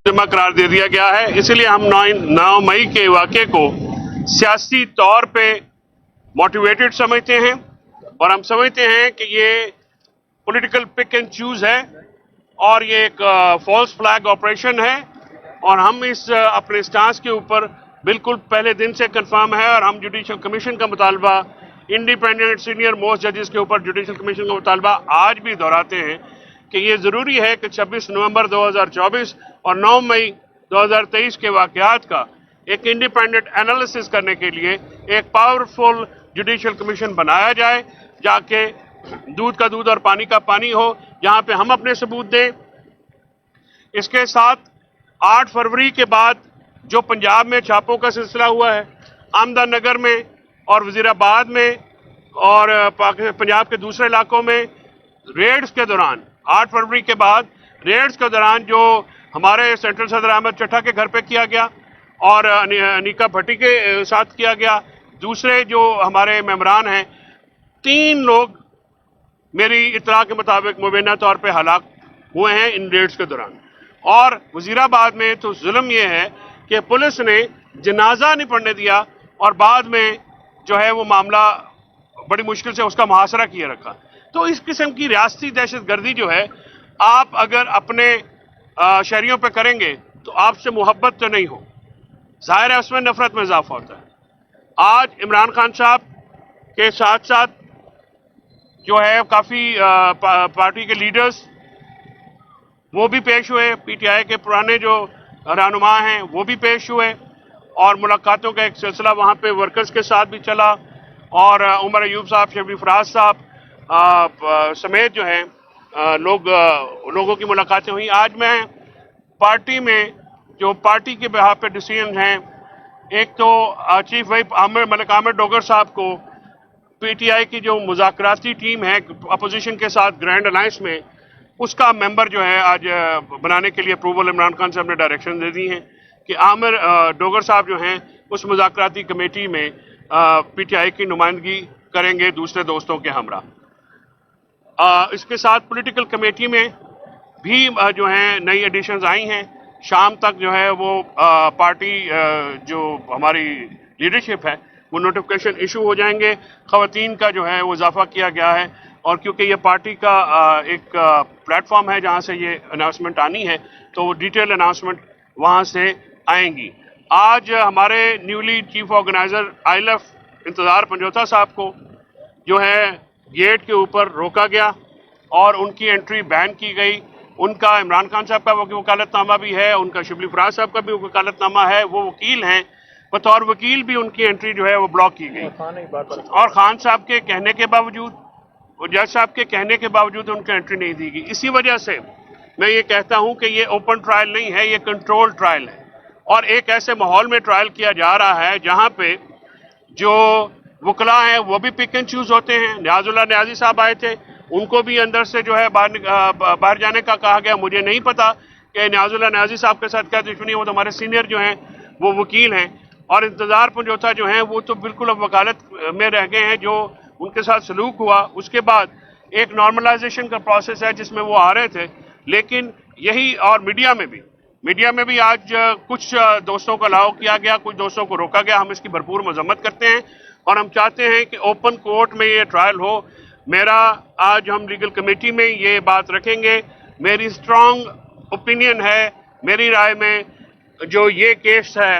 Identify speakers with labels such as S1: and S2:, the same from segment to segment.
S1: जिम्मा करार दे दिया गया है। इसलिए हम 9 मई के वाक़े को सियासी तौर पे मोटिवेटेड समझते हैं और हम समझते हैं कि ये पॉलिटिकल पिक एंड चूज है और ये एक फॉल्स फ्लैग ऑपरेशन है और हम इस अपने स्टांस के ऊपर बिल्कुल पहले दिन से कंफर्म है और हम जुडिशल कमीशन का मुतालबा, इंडिपेंडेंट सीनियर मोस्ट जजेस के ऊपर जुडिशल कमीशन का मुतालबा आज भी दोहराते हैं कि ये ज़रूरी है कि 26 नवंबर 2024 और 9 मई 2023 के वाक़यात का एक इंडिपेंडेंट एनालिसिस करने के लिए एक पावरफुल जुडिशल कमीशन बनाया जाए, जाके दूध का दूध और पानी का पानी हो, जहां पे हम अपने सबूत दें। इसके साथ 8 फरवरी के बाद जो पंजाब में छापों का सिलसिला हुआ है, अहमदनगर में और वजीराबाद में और पंजाब के दूसरे इलाकों में रेड्स के दौरान 8 फरवरी के बाद रेड्स के दौरान जो हमारे सेंट्रल सदर अहमद चट्टा के घर पे किया गया और अनीका भट्टी के साथ किया गया, दूसरे जो हमारे मेंबरान हैं, 3 लोग मेरी इत्तला के मुताबिक मुबैना तौर पे हलाक हुए हैं इन रेड्स के दौरान। और वजीराबाद में तो जुल्म ये है कि पुलिस ने जनाजा नहीं पड़ने दिया और बाद में जो है वो मामला बड़ी मुश्किल से उसका मुहासरा किए रखा। तो इस किस्म की रियासती दहशतगर्दी जो है, आप अगर अपने शहरियों पे करेंगे तो आपसे मोहब्बत तो नहीं हो, जाहिर है उसमें नफरत में इजाफा होता है। आज इमरान खान साहब के साथ साथ जो है काफ़ी पार्टी के लीडर्स वो भी पेश हुए, पीटीआई के पुराने जो रहनुमा हैं वो भी पेश हुए और मुलाकातों का एक सिलसिला वहाँ पे वर्कर्स के साथ भी चला और उमर अयूब साहब, शफी फराज साहब समेत जो है लोगों की मुलाकातें हुई। आज मैं पार्टी में जो पार्टी के बिहाफ पे डिसीजन हैं, एक तो चीफ वाइप मलिक आमिर डोगर साहब को पीटीआई की जो मुज़ाकराती टीम है अपोजिशन के साथ ग्रैंड अलायंस में, उसका मेंबर जो है आज बनाने के लिए अप्रूवल इमरान खान साहब ने डायरेक्शन दे दी हैं कि आमिर डोगर साहब जो हैं उस मुज़ाकराती कमेटी में पीटीआई की नुमाइंदगी करेंगे दूसरे दोस्तों के हमरा। इसके साथ पॉलिटिकल कमेटी में भी जो हैं नई एडिशंस आई हैं। शाम तक जो है वो पार्टी जो हमारी लीडरशिप है वो नोटिफिकेशन इशू हो जाएंगे। ख़वातीन का जो है वो इजाफा किया गया है और क्योंकि ये पार्टी का एक प्लेटफॉर्म है जहाँ से ये अनाउंसमेंट आनी है, तो वो डिटेल अनाउंसमेंट वहाँ से आएंगी। आज हमारे न्यूली चीफ ऑर्गेनाइजर आईएलएफ इंतज़ार पंजोथा साहब को जो है गेट के ऊपर रोका गया और उनकी एंट्री बैन की गई। उनका इमरान खान साहब का वकालतनामा भी है, उनका शिबली फराज साहब का भी वकालतनामा है, वो वकील हैं, बतौर वकील भी उनकी एंट्री जो है वो ब्लॉक की गई और खान साहब के कहने के बावजूद और जज साहब के कहने के बावजूद उनको एंट्री नहीं दी गई। इसी वजह से मैं ये कहता हूँ कि ये ओपन ट्रायल नहीं है, ये कंट्रोल ट्रायल है और एक ऐसे माहौल में ट्रायल किया जा रहा है जहाँ पे जो वकला हैं वो भी पिक एंड चूज होते हैं। न्याजुल्लाह न्याजी साहब आए थे, उनको भी अंदर से जो है बाहर जाने का कहा गया। मुझे नहीं पता कि न्याजुल्लाह न्याजी साहब के साथ क्या दुश्मनी है, वो तो हमारे सीनियर जो हैं वो वकील हैं और इंतज़ार पंजोथा जो हैं वो तो बिल्कुल अब वकालत में रह गए हैं। जो उनके साथ सलूक हुआ उसके बाद एक नॉर्मलाइजेशन का प्रोसेस है जिसमें वो आ रहे थे, लेकिन यही और मीडिया में भी आज कुछ दोस्तों को अलाउ किया गया, कुछ दोस्तों को रोका गया। हम इसकी भरपूर मजम्मत करते हैं और हम चाहते हैं कि ओपन कोर्ट में ये ट्रायल हो। मेरा आज हम लीगल कमेटी में ये बात रखेंगे। मेरी स्ट्रॉन्ग ओपिनियन है, मेरी राय में जो ये केस है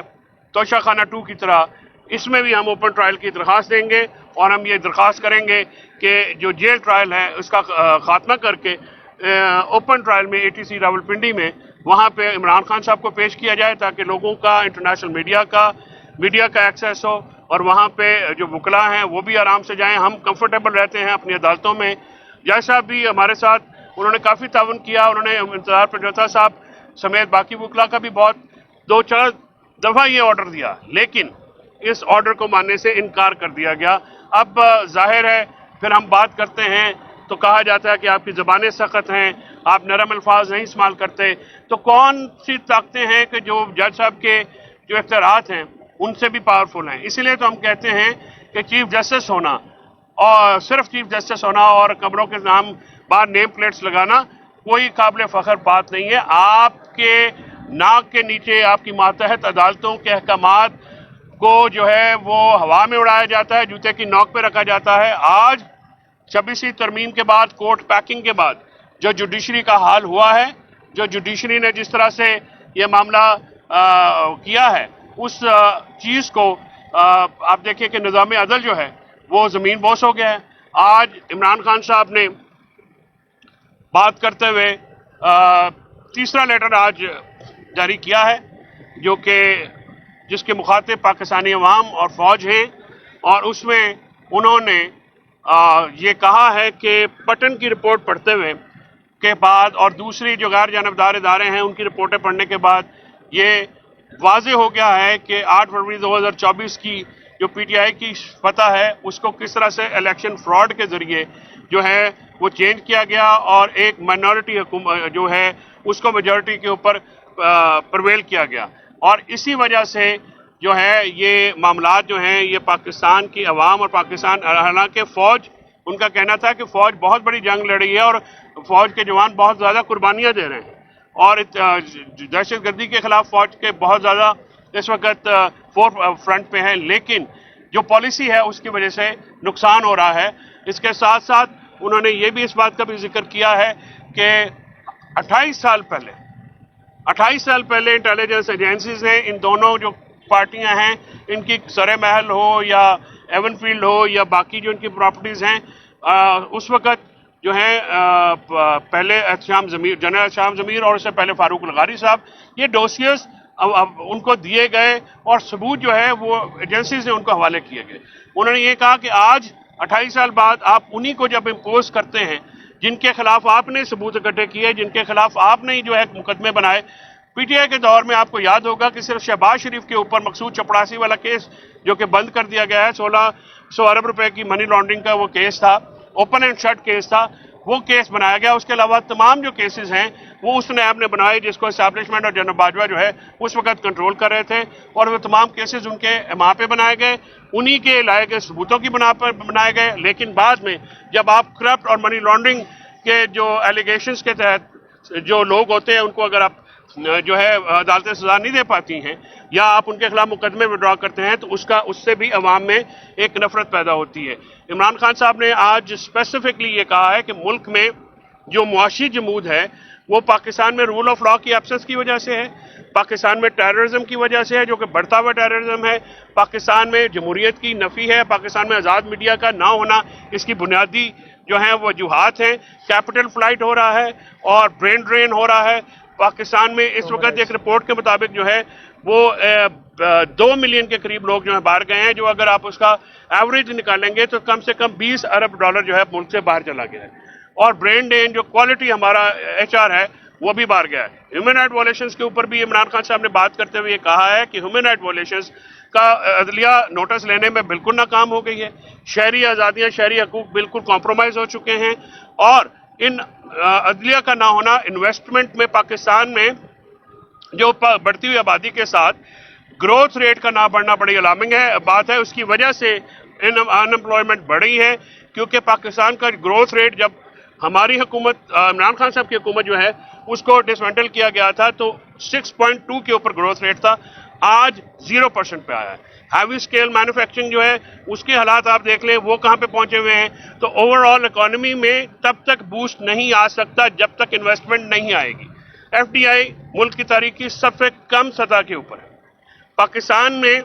S1: तोशा खाना 2 की तरह, इसमें भी हम ओपन ट्रायल की दरख्वास्त देंगे और हम ये दरख्वास्त करेंगे कि जो जेल ट्रायल है उसका खात्मा करके ओपन ट्रायल में एटीसी रावलपिंडी में वहाँ पे इमरान खान साहब को पेश किया जाए ताकि लोगों का, इंटरनेशनल मीडिया का एक्सेस हो और वहाँ पे जो वकला हैं वो भी आराम से जाएं। हम कंफर्टेबल रहते हैं अपनी अदालतों में। जज साहब भी हमारे साथ, उन्होंने काफ़ी ताउन किया, उन्होंने इंतज़ार पंजोथा साहब समेत बाकी वकला का भी बहुत 2-4 दफ़ा ये ऑर्डर दिया, लेकिन इस ऑर्डर को मानने से इनकार कर दिया गया। अब जाहिर है फिर हम बात करते हैं तो कहा जाता है कि आपकी ज़बानें सख्त हैं, आप नरम अल्फाज नहीं इस्तेमाल करते। तो कौन सी ताकतें हैं कि जो जज साहब के जो इख्तियारात हैं उनसे भी पावरफुल हैं। इसीलिए तो हम कहते हैं कि चीफ जस्टिस होना और सिर्फ चीफ जस्टिस होना और कमरों के नाम बाहर नेम प्लेट्स लगाना कोई काबिल फ़ख्र बात नहीं है। आपके नाक के नीचे आपकी मातहत अदालतों के अहकामात को जो है वो हवा में उड़ाया जाता है, जूते की नोक पे रखा जाता है। आज 26वीं तरमीम के बाद, कोर्ट पैकिंग के बाद जो जुडिशरी का हाल हुआ है, जो जुडिशरी ने जिस तरह से ये मामला किया है, उस चीज़ को आप देखिए कि निज़ाम अदल जो है वो ज़मीन बोस हो गया है। आज इमरान खान साहब ने बात करते हुए तीसरा लेटर आज जारी किया है, जो कि जिसके मुखातिब पाकिस्तानी अवाम और फ़ौज हैं, और उसमें उन्होंने ये कहा है कि पटन की रिपोर्ट पढ़ते हुए के बाद और दूसरी जो गैर जानबदार इदारे हैं उनकी रिपोर्टें पढ़ने के बाद ये वाज़े हो गया है कि 8 फरवरी 2024 की जो पीटीआई की फतह है उसको किस तरह से इलेक्शन फ्रॉड के ज़रिए जो है वो चेंज किया गया और एक माइनॉरिटी हुकूमत जो है उसको मेजॉरिटी के ऊपर प्रवेल किया गया। और इसी वजह से जो है ये मामलात जो हैं ये पाकिस्तान की अवाम और पाकिस्तान, हालांकि फ़ौज, उनका कहना था कि फ़ौज बहुत बड़ी जंग लड़ी है और फ़ौज के जवान बहुत ज़्यादा कुर्बानियाँ दे रहे हैं और दहशतगर्दी के ख़िलाफ़ फ़ौज के बहुत ज़्यादा इस वक्त फोर फ्रंट पे हैं, लेकिन जो पॉलिसी है उसकी वजह से नुकसान हो रहा है। इसके साथ साथ उन्होंने ये भी इस बात का भी जिक्र किया है कि 28 साल पहले इंटेलिजेंस एजेंसीज ने इन दोनों जो पार्टियां हैं इनकी सरे महल हो या एवनफील्ड हो या बाकी जो इनकी प्रॉपर्टीज़ हैं उस वक़्त जो है पहले एहतशाम ज़मीर, जनरल एहतशाम ज़मीर और उससे पहले फारूक लगारी साहब, ये डोसियर्स अब उनको दिए गए और सबूत जो है वो एजेंसीज ने उनको हवाले किए गए। उन्होंने ये कहा कि आज 28 साल बाद आप उन्हीं को जब इम्पोज करते हैं जिनके खिलाफ आपने सबूत इकट्ठे किए, जिनके खिलाफ आपने ही जो है मुकदमे बनाए। पीटीआई के दौर में आपको याद होगा कि सिर्फ शहबाज शरीफ के ऊपर मकसूद चपड़ासी वाला केस जो कि बंद कर दिया गया है, 1600 अरब रुपए की मनी लॉन्ड्रिंग का वो केस था, ओपन एंड शट केस था, वो केस बनाया गया। उसके अलावा तमाम जो केसेस हैं वो उस नैब ने बनाए जिसको एस्टैब्लिशमेंट और जनरल बाजवा जो है उस वक्त कंट्रोल कर रहे थे और वो तमाम केसेस उनके वहाँ पे बनाए गए, उन्हीं के लाए गए सबूतों की बना पर बनाए गए। लेकिन बाद में जब आप करप्ट और मनी लॉन्ड्रिंग के जो एलिगेशंस के तहत जो लोग होते हैं उनको अगर आप जो है अदालतें सजा नहीं दे पाती हैं या आप उनके खिलाफ मुकदमे विड्रॉ करते हैं तो उससे भी अवाम में एक नफरत पैदा होती है। इमरान खान साहब ने आज स्पेसिफिकली ये कहा है कि मुल्क में जो मुआशी जमूद है वो पाकिस्तान में रूल ऑफ लॉ की एब्सेंस की वजह से है, पाकिस्तान में टेररिज्म की वजह से है जो कि बढ़ता हुआ टेररिज्म है, पाकिस्तान में जमहूरियत की नफ़ी है, पाकिस्तान में आज़ाद मीडिया का ना होना इसकी बुनियादी जो है वो वजूहात हैं, कैपिटल फ्लाइट हो रहा है और ब्रेन ड्रेन हो रहा है। पाकिस्तान में इस वक्त एक रिपोर्ट के मुताबिक जो है वो 2 मिलियन के करीब लोग जो है बाहर गए हैं, जो अगर आप उसका एवरेज निकालेंगे तो कम से कम 20 अरब डॉलर जो है मुल्क से बाहर चला गया है। और ब्रेन ड्रेन जो क्वालिटी हमारा HR है वो भी बाहर गया है। ह्यूमन राइट वायलेशंस के ऊपर भी इमरान खान साहब ने बात करते हुए कहा है कि ह्यूमन राइट वायलेशंस का अदलिया नोटिस लेने में बिल्कुल नाकाम हो गई है, शहरी आज़ादियाँ, शहरी हकूक बिल्कुल कॉम्प्रोमाइज़ हो चुके हैं और इन अदलिया का ना होना इन्वेस्टमेंट में पाकिस्तान में जो बढ़ती हुई आबादी के साथ ग्रोथ रेट का ना बढ़ना बड़ी अलार्मिंग है बात है। उसकी वजह से अनएम्प्लॉयमेंट बढ़ी है क्योंकि पाकिस्तान का ग्रोथ रेट जब हमारी हुकूमत इमरान खान साहब की हुकूमत जो है उसको डिसमेंटल किया गया था तो 6.2 के ऊपर ग्रोथ रेट था, आज 0% पे आया है। हैवी स्केल मैन्युफैक्चरिंग जो है उसके हालात आप देख लें वो कहाँ पे पहुंचे हुए हैं। तो ओवरऑल इकोनॉमी में तब तक बूस्ट नहीं आ सकता जब तक इन्वेस्टमेंट नहीं आएगी। FDI मुल्क की तारीख की सबसे कम सतह के ऊपर है। पाकिस्तान में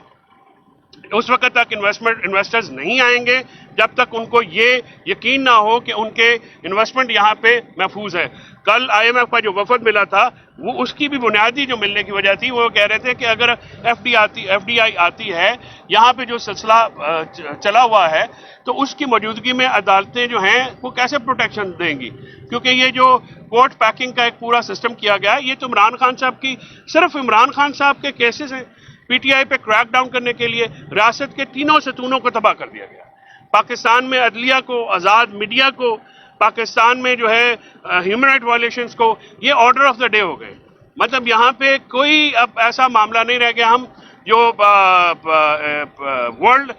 S1: उस वक्त तक इन्वेस्टर्स नहीं आएंगे जब तक उनको ये यकीन ना हो कि उनके इन्वेस्टमेंट यहाँ पे महफूज है। कल IMF का जो वफद मिला था वो उसकी भी बुनियादी जो मिलने की वजह थी वो कह रहे थे कि अगर FDI आती है यहाँ पे जो सिलसिला चला हुआ है तो उसकी मौजूदगी में अदालतें जो हैं वो कैसे प्रोटेक्शन देंगी, क्योंकि ये जो कोर्ट पैकिंग का एक पूरा सिस्टम किया गया है ये तो इमरान खान साहब की सिर्फ इमरान खान साहब के केसेस हैं। PTI पे क्रैक डाउन करने के लिए रियासत के तीनों सतूनों को तबाह कर दिया गया। पाकिस्तान में अदलिया को, आज़ाद मीडिया को, पाकिस्तान में जो है ह्यूमन राइट वायलेशंस को, ये ऑर्डर ऑफ द डे हो गए। मतलब यहाँ पे कोई अब ऐसा मामला नहीं रह गया। हम जो वर्ल्ड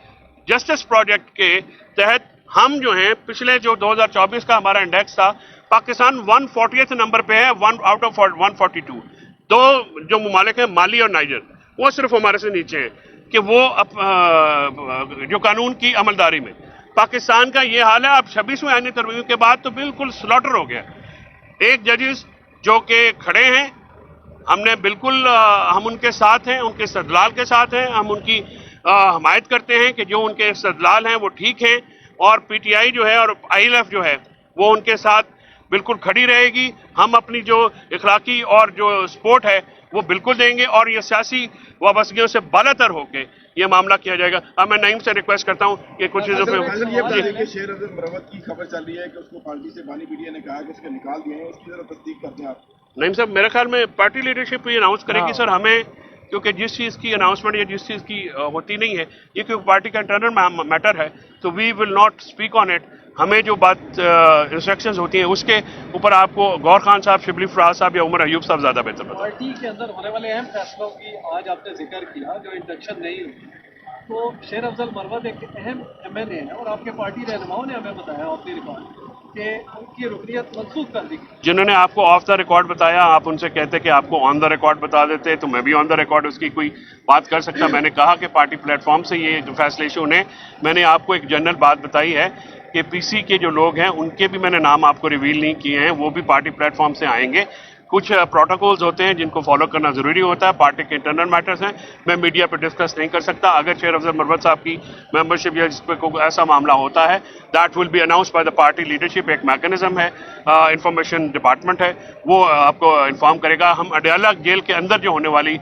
S1: जस्टिस प्रोजेक्ट के तहत हम जो हैं पिछले जो 2024 का हमारा इंडेक्स था पाकिस्तान 140th नंबर पे है, 1 आउट ऑफ 142। دو جو ممالک ہیں مالی اور نائجر، وہ صرف ہمارے سے نیچے ہیں کہ وہ جو قانون کی عملداری میں. پاکستان کا یہ حال ہے. اب 26ویں آئینی ترمیم کے بعد تو بالکل سلاٹر ہو گیا. ایک ججز جو کہ کھڑے ہیں، ہم نے بالکل ہم ان کے ساتھ ہیں، ان کے استدلال کے ساتھ ہیں، ہم ان کی حمایت کرتے ہیں کہ جو ان کے استدلال ہیں وہ ٹھیک ہیں، اور پی ٹی آئی جو ہے اور آئی ایل ایف جو ہے وہ ان کے ساتھ بالکل کھڑی رہے گی. ہم اپنی جو اخلاقی اور جو سپورٹ ہے وہ بالکل دیں گے، اور یہ سیاسی وابستگیوں سے بالاتر ہو کے یہ معاملہ کیا جائے گا. اب میں نعیم سے ریکویسٹ کرتا ہوں کہ کچھ چیزوں پہ
S2: یہ بتائیے کہ شیر افضل مروت کی خبر چل رہی ہے کہ اس کو پارٹی سے بانی میڈیا نے کہا کہ اس کے نکال دیے ہیں، اس کی ذرا تصدیق کرتے ہیں آپ.
S1: نعیم صاحب، میرے خیال میں پارٹی لیڈرشپ یہ اناؤنس کرے گی سر. ہمیں کیونکہ جس چیز کی اناؤنسمنٹ یا جس چیز کی ہوتی نہیں ہے، یہ کیونکہ پارٹی کا انٹرنل میٹر ہے، تو we will not speak on it. ہمیں جو بات انسٹرکشنز ہوتی ہیں اس کے اوپر آپ کو غور خان صاحب، شبلی فراز صاحب یا عمر ایوب صاحب زیادہ بہتر بتائیں.
S3: پارٹی کے اندر ہونے والے اہم فیصلوں کی آج آپ نے ذکر کیا جو انڈکشن نہیں ہوئی، تو شیر افضل مروت ایک اہم ایم این اے ہے، اور آپ کے پارٹی رہنماؤں نے ہمیں بتایا آف دی ریکارڈ کہ ان کی رکنیت منسوخ کر دی گئی.
S1: جنہوں نے آپ کو آف دا ریکارڈ بتایا، آپ ان سے کہتے کہ آپ کو آن دا ریکارڈ بتا دیتے تو میں بھی آن دا ریکارڈ اس کی کوئی بات کر سکتا. میں نے کہا کہ پارٹی پلیٹ فارم سے یہ جو فیصلے ایشو نے، میں نے آپ کو ایک جنرل بات بتائی ہے کہ پی سی کے جو لوگ ہیں ان کے بھی میں نے نام آپ کو ریویل نہیں کیے ہیں، وہ بھی پارٹی پلیٹ فارم سے آئیں گے. کچھ پروٹوکولز ہوتے ہیں جن کو فالو کرنا ضروری ہوتا ہے، پارٹی کے انٹرنل میٹرز ہیں، میں میڈیا پہ ڈسکس نہیں کر سکتا. اگر شیر افضل مروت صاحب کی ممبرشپ یا جس پہ کوئی ایسا معاملہ ہوتا ہے، that will be announce by the party leadership. ایک میکینزم ہے، انفارمیشن ڈپارٹمنٹ ہے، وہ آپ کو انفارم کرے گا. ہم اڈیالہ جیل کے اندر جو ہونے والی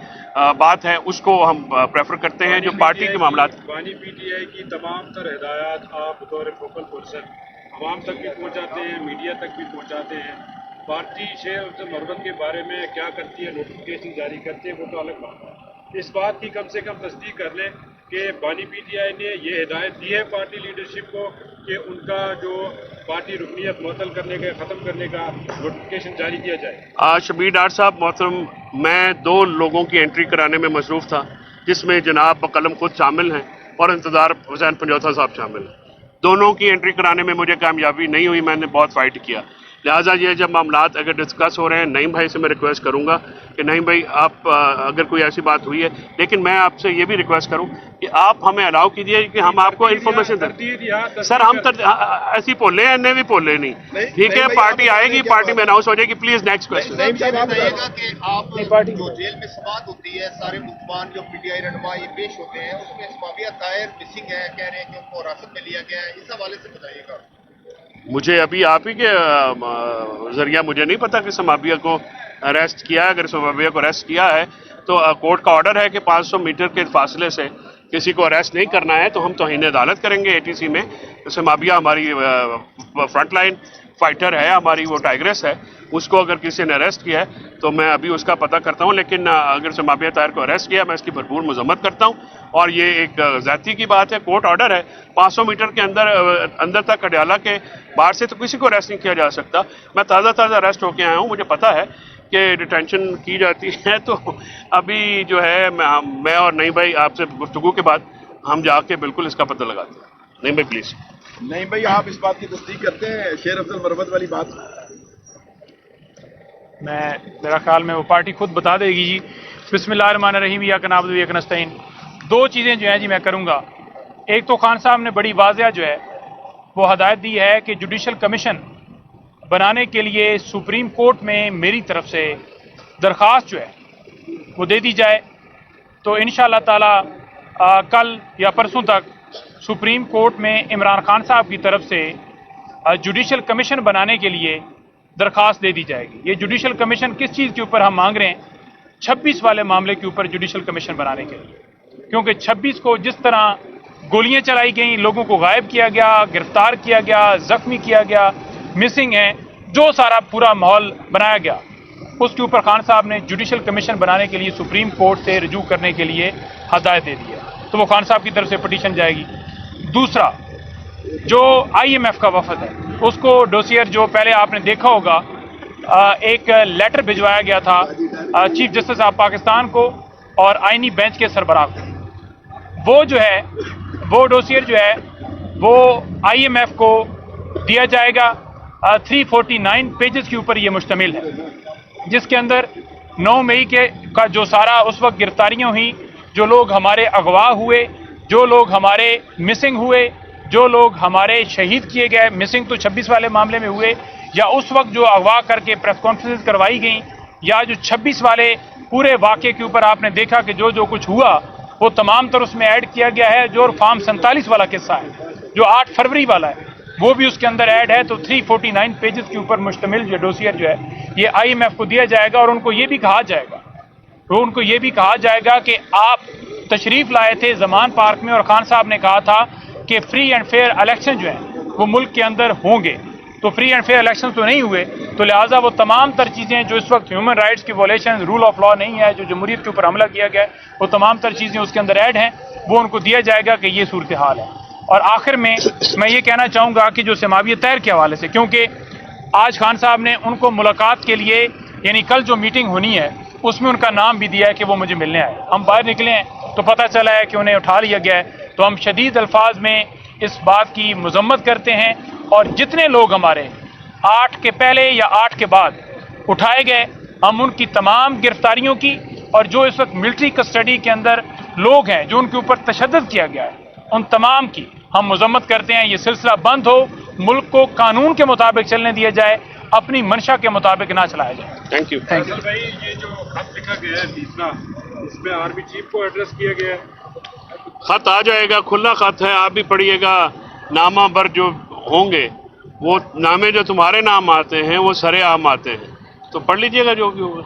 S1: بات ہے اس کو ہم پریفر کرتے ہیں. جو پارٹی کے معاملات،
S4: بانی پی ٹی آئی کی تمام تر ہدایات آپ بطور فوکل پرسن عوام تک بھی پہنچاتے ہیں، میڈیا تک بھی پہنچاتے ہیں. پارٹی شیر افضل مروت کے بارے میں کیا کرتی ہے، نوٹیفکیشن جاری کرتی ہے، وہ تو الگ بات ہے. اس بات کی کم سے کم تصدیق کر لیں کہ بانی پی ٹی آئی نے یہ ہدایت دی ہے پارٹی لیڈرشپ کو کہ ان کا جو پارٹی رکنیت معطل کرنے کا، ختم کرنے کا نوٹیفکیشن جاری کیا جائے.
S1: شبیر ڈار صاحب محترم، میں 2 لوگوں کی انٹری کرانے میں مصروف تھا، جس میں جناب بقلم خود شامل ہیں اور انتظار حسین پنجوتھا صاحب شامل ہیں. دونوں کی انٹری کرانے میں مجھے کامیابی نہیں ہوئی، میں نے بہت فائٹ کیا. لہٰذا یہ جب معاملات اگر ڈسکس ہو رہے ہیں، نعیم بھائی سے میں ریکویسٹ کروں گا کہ نعیم بھائی آپ اگر کوئی ایسی بات ہوئی ہے، لیکن میں آپ سے یہ بھی ریکویسٹ کروں کہ آپ ہمیں الاؤ کیجیے کہ ہم آپ کو انفارمیشن دیں. سر ہم ایسی بولے ہیں، نہیں بھی بولے نہیں، ٹھیک ہے. پارٹی آئے گی، پارٹی میں اناؤنس ہو جائے گی. Please next question.
S5: بتائیے گا کہ آپ جو جیل میں سماعت ہوتی ہے، سارے ملزمان جو پی ٹی آئی رہنما یہ پیش ہوتے ہیں، اس میں اسماعیہ طاہر مسنگ ہے، کہہ رہے ہیں کہ ان کو حراست میں لیا گیا ہے، اس حوالے سے بتائیے گا.
S1: مجھے ابھی آپ ہی کے ذریعہ مجھے نہیں پتا کہ سمابیہ کو اریسٹ کیا ہے. اگر سمابیہ کو اریسٹ کیا ہے تو کورٹ کا آرڈر ہے کہ 500 میٹر کے فاصلے سے کسی کو اریسٹ نہیں کرنا ہے، تو ہم توہین عدالت کریں گے ATC میں. سمابیہ ہماری فرنٹ لائن فائٹر ہے، ہماری وہ ٹائگریس ہے. اس کو اگر کسی نے اریسٹ کیا ہے تو میں ابھی اس کا پتہ کرتا ہوں، لیکن اگر سمابیہ طاہر کو اریسٹ کیا میں اس کی بھرپور مذمت کرتا ہوں. اور یہ ایک زیادتی کی بات ہے. کورٹ آرڈر ہے 500 میٹر کے اندر تک اڈیالہ کے باہر سے تو کسی کو اریسٹ نہیں کیا جا سکتا. میں تازہ اریسٹ ہو کے آیا ہوں، مجھے پتا ہے کہ ڈیٹینشن کی جاتی ہے. تو ابھی جو ہے میں اور نعیم بھائی آپ سے گفتگو کے بعد ہم جا کے بالکل اس کا پتہ لگاتے ہیں. نعیم بھائی پلیز.
S2: نہیں بھائی، آپ اس بات کی تصدیق کرتے ہیں شیر افضل مروت والی بات؟
S6: میرا خیال میں وہ پارٹی خود بتا دے گی. جی بسم اللہ الرحمن الرحیم، یا نعبد و ایاک نستعین. 2 چیزیں جو ہیں جی میں کروں گا. ایک تو خان صاحب نے بڑی واضح جو ہے وہ ہدایت دی ہے کہ جوڈیشل کمیشن بنانے کے لیے سپریم کورٹ میں میری طرف سے درخواست جو ہے وہ دے دی جائے. تو انشاءاللہ تعالی کل یا پرسوں تک سپریم کورٹ میں عمران خان صاحب کی طرف سے جوڈیشل کمیشن بنانے کے لیے درخواست دے دی جائے گی. یہ جوڈیشل کمیشن کس چیز کے اوپر ہم مانگ رہے ہیں؟ 26 والے معاملے کے اوپر جوڈیشل کمیشن بنانے کے لیے. کیونکہ 26 کو جس طرح گولیاں چلائی گئیں، لوگوں کو غائب کیا گیا، گرفتار کیا گیا، زخمی کیا گیا، مسنگ ہیں، جو سارا پورا ماحول بنایا گیا، اس کے اوپر خان صاحب نے جوڈیشل کمیشن بنانے کے لیے سپریم کورٹ سے رجوع کرنے کے لیے ہدایت دے دی ہے. تو وہ خان صاحب کی طرف سے پٹیشن جائے گی. دوسرا، جو IMF کا وفد ہے اس کو ڈوسیئر جو پہلے آپ نے دیکھا ہوگا ایک لیٹر بھجوایا گیا تھا چیف جسٹس آف پاکستان کو اور آئینی بینچ کے سربراہ کو. وہ جو ہے وہ ڈوسیئر جو ہے وہ IMF کو دیا جائے گا. 349 پیجز کے اوپر یہ مشتمل ہے، جس کے اندر 9 मई का जो सारा उस वक्त गिरफ्तारियां हुई, जो लोग हमारे अगवा हुए, जो लोग हमारे मिसिंग हुए, जो लोग हमारे शहीद किए गए, मिसिंग तो 26 वाले मामले में हुए, या उस वक्त जो अगवा करके प्रेस कॉन्फ्रेंस करवाई गई, या जो 26 वाले पूरे वाक़े के ऊपर आपने देखा कि जो कुछ हुआ वो तमाम तर उसमें ऐड किया गया है। जो फार्म 47 वाला किस्सा है, जो 8 फरवरी वाला है, वो भी उसके अंदर ऐड है। तो 349 पेजेस के ऊपर मुश्तमिल जो डोसियर जो है ये IMF को दिया जाएगा, और उनको ये भी कहा जाएगा कि आप तशरीफ लाए थे जमान पार्क में और खान साहब ने कहा था कि फ्री एंड फेयर इलेक्शन जो है वो मुल्क के अंदर होंगे। तो फ्री एंड फेयर इलेक्शन तो नहीं हुए, तो लिहाजा वो तमाम तर चीज़ें जो इस वक्त ह्यूमन राइट्स की वॉलेशन, रूल ऑफ लॉ नहीं है, जो जमहूरियत के ऊपर हमला किया गया है, वो तमाम तर चीज़ें उसके अंदर ऐड हैं, वो उनको दिया जाएगा कि ये सूरत हाल है। और आखिर में मैं ये कहना चाहूँगा कि जो समावियत तैर के हवाले से, क्योंकि आज खान साहब ने उनको मुलाकात के लिए, यानी कल जो मीटिंग होनी है उसमें उनका नाम भी दिया है कि वो मुझे मिलने आए। हम बाहर निकले हैं तो पता चला है कि उन्हें उठा लिया गया है। तो हम शदीद अल्फाज में इस बात की मजम्मत करते हैं, और जितने लोग हमारे 8 के पहले या 8 के बाद उठाए गए, हम उनकी तमाम गिरफ्तारियों की, और जो इस वक्त मिलिट्री कस्टडी के अंदर लोग हैं जो उनके ऊपर तशद्दुद किया गया है, उन तमाम की हम मजम्मत करते हैं। ये सिलसिला बंद हो, मुल्क को कानून के मुताबिक चलने दिया जाए, अपनी मंशा के मुताबिक ना चलाया जाए।
S1: Thank you.
S4: फैसल भाई, ये जो खत लिखा गया है तीसरा, इसमें आर्मी चीफ को एड्रेस किया गया है।
S1: खत आ जाएगा, खुला खत है, आप भी पढ़िएगा। नामा पर जो होंगे वो नामे जो तुम्हारे नाम आते हैं वो सरेआम आते हैं, तो पढ़ लीजिएगा जो भी होगा।